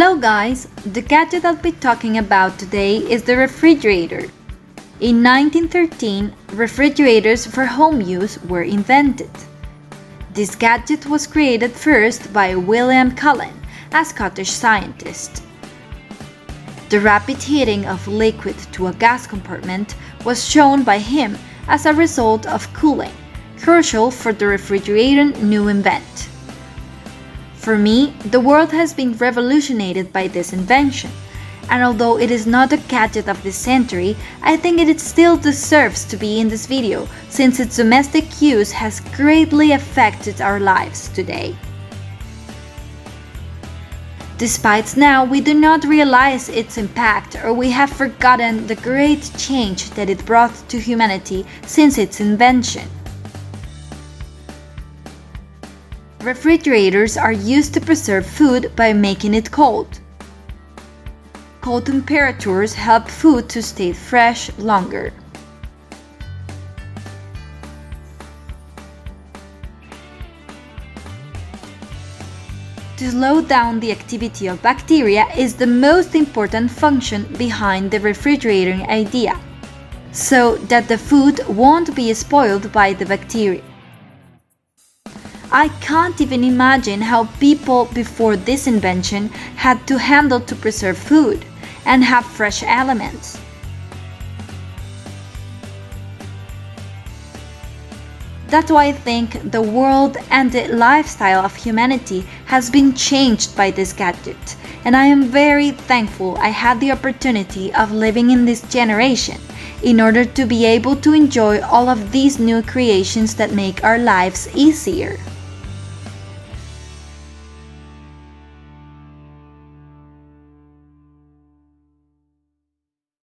Hello guys, the gadget I'll be talking about today is the refrigerator. In 1913, refrigerators for home use were invented. This gadget was created first by William Cullen, a Scottish scientist. The rapid heating of liquid to a gas compartment was shown by him as a result of cooling, crucial for the refrigerator's new invent. For me, the world has been revolutionized by this invention, and although it is not a gadget of this century, I think it still deserves to be in this video since its domestic use has greatly affected our lives today. Despite now we do not realize its impact, or we have forgotten the great change that it brought to humanity since its invention. Refrigerators are used to preserve food by making it cold. Cold temperatures help food to stay fresh longer. To slow down the activity of bacteria is the most important function behind the refrigerating idea, so that the food won't be spoiled by the bacteria. I can't even imagine how people before this invention had to handle to preserve food and have fresh elements. That's why I think the world and the lifestyle of humanity has been changed by this gadget, and I am very thankful I had the opportunity of living in this generation in order to be able to enjoy all of these new creations that make our lives easier.